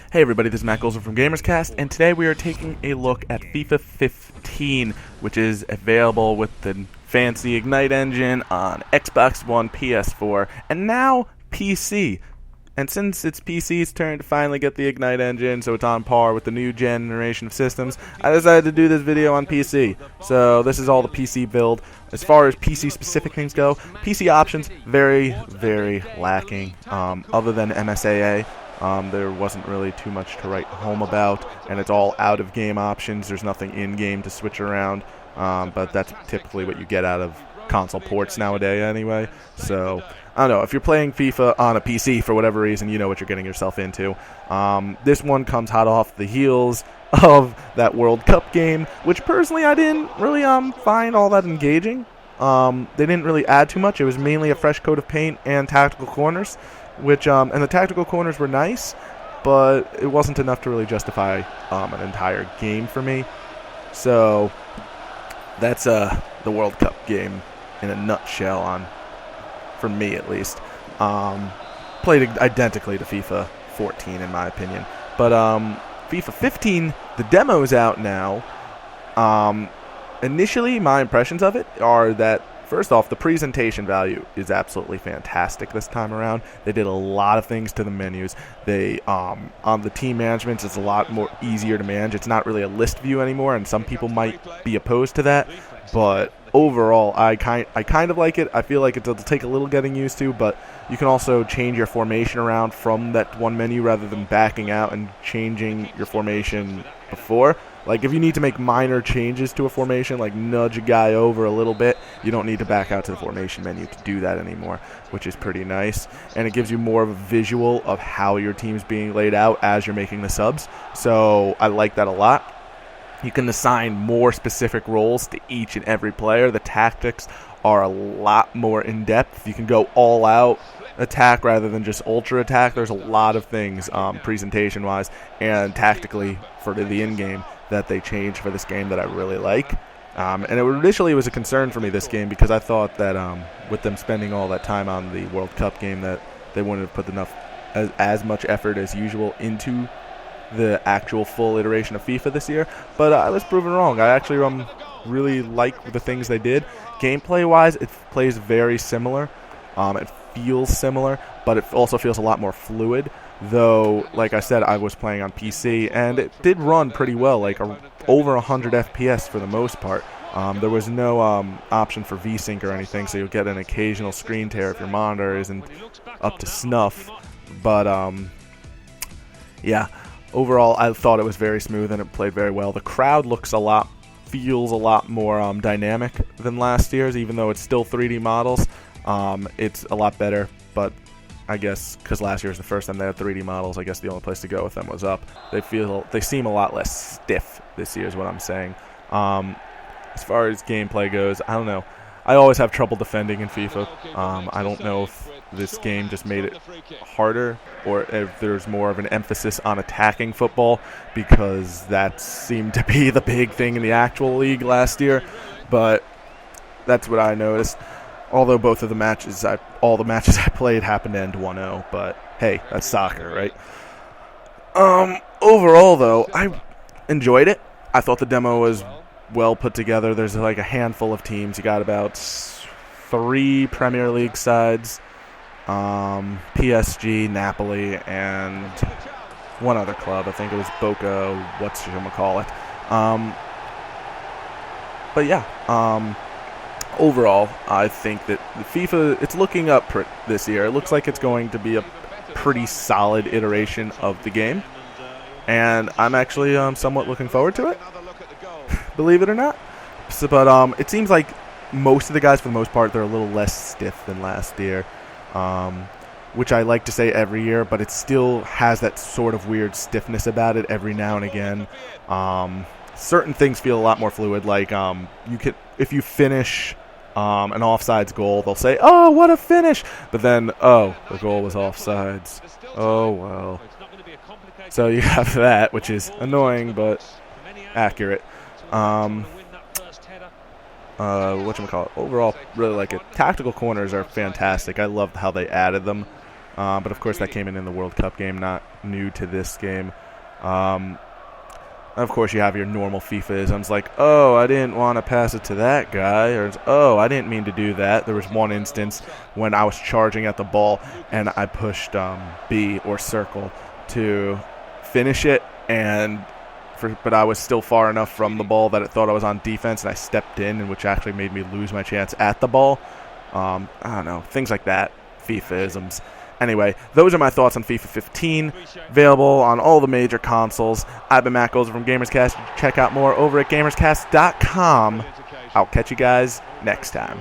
Hey everybody, this is Matt Golson from GamersCast, and today we are taking a look at FIFA 15, which is available with the fancy Ignite engine on Xbox One, PS4, and now PC. And since it's PC's turn to finally get the Ignite engine, so it's on par with the new generation of systems, I decided to do this video on PC. So this is all the PC build. As far as PC-specific things go, PC options, very, very lacking. Other than MSAA, there wasn't really too much to write home about, and it's all out-of-game options. There's nothing in-game to switch around, but that's typically what you get out of console ports nowadays anyway. So I don't know, if you're playing FIFA on a PC for whatever reason, you know what you're getting yourself into. This one comes hot off the heels of that World Cup game, which personally I didn't really find all that engaging. They didn't really add too much. It was mainly a fresh coat of paint and tactical corners, which and the tactical corners were nice, but it wasn't enough to really justify an entire game for me. So that's the World Cup game in a nutshell, for me at least. Played identically to FIFA 14 in my opinion, but FIFA 15, the demo's out now. Initially, my impressions of it are that, first off, the presentation value is absolutely fantastic this time around. They did a lot of things to the menus. They on the team management, it's a lot more easier to manage. It's not really a list view anymore, and some people might be opposed to that. But overall, I kind of like it. I feel like it'll take a little getting used to, but you can also change your formation around from that one menu rather than backing out and changing your formation before. Like, if you need to make minor changes to a formation, like nudge a guy over a little bit, you don't need to back out to the formation menu to do that anymore, which is pretty nice. And it gives you more of a visual of how your team's being laid out as you're making the subs. So I like that a lot. You can assign more specific roles to each and every player. The tactics are a lot more in-depth. You can go all-out attack rather than just ultra attack. There's a lot of things presentation-wise and tactically for the in-game that they changed for this game that I really like. And it initially was a concern for me, this game, because I thought that with them spending all that time on the World Cup game that they wouldn't have put enough as much effort as usual into the actual full iteration of FIFA this year. But I was proven wrong. I actually really like the things they did. Gameplay-wise, it plays very similar. It feels similar, but it also feels a lot more fluid. Though, like I said, I was playing on PC, and it did run pretty well, like over 100 FPS for the most part. There was no option for VSync or anything, so you'll get an occasional screen tear if your monitor isn't up to snuff. But, yeah, overall, I thought it was very smooth, and it played very well. The crowd feels a lot more dynamic than last year's, even though it's still 3D models. It's a lot better, but I guess because last year was the first time they had 3D models, I guess the only place to go with them was up. They seem a lot less stiff this year is what I'm saying. As far as gameplay goes, I don't know. I always have trouble defending in FIFA. I don't know if this game just made it harder or if there's more of an emphasis on attacking football, because that seemed to be the big thing in the actual league last year. But that's what I noticed. Although both of the matches, all the matches I played happened to end 1-0, but hey, that's soccer, right? Overall, though, I enjoyed it. I thought the demo was well put together. There's like a handful of teams. You got about 3 Premier League sides, PSG, Napoli, and one other club. I think it was Boca, whatchamacallit. But yeah, overall, I think that the FIFA, it's looking up this year. It looks like it's going to be a pretty solid iteration of the game. And I'm actually somewhat looking forward to it, believe it or not. So, but it seems like most of the guys, for the most part, they're a little less stiff than last year, which I like to say every year, but it still has that sort of weird stiffness about it every now and again. Certain things feel a lot more fluid, like if you finish an offsides goal, they'll say, "Oh, what a finish!" But then, oh, the goal was offsides. Oh well. So you have that, which is annoying but accurate. Whatchamacallit? Overall, really like it. Tactical corners are fantastic. I love how they added them. But of course, that came in the World Cup game, not new to this game. Of course, you have your normal FIFA-isms like, oh, I didn't want to pass it to that guy, or oh, I didn't mean to do that. There was one instance when I was charging at the ball and I pushed B or circle to finish it, but I was still far enough from the ball that it thought I was on defense, and I stepped in, which actually made me lose my chance at the ball. I don't know, things like that, FIFA-isms. Anyway, those are my thoughts on FIFA 15, available on all the major consoles. I've been Matt Gozer from GamersCast. Check out more over at GamersCast.com. I'll catch you guys next time.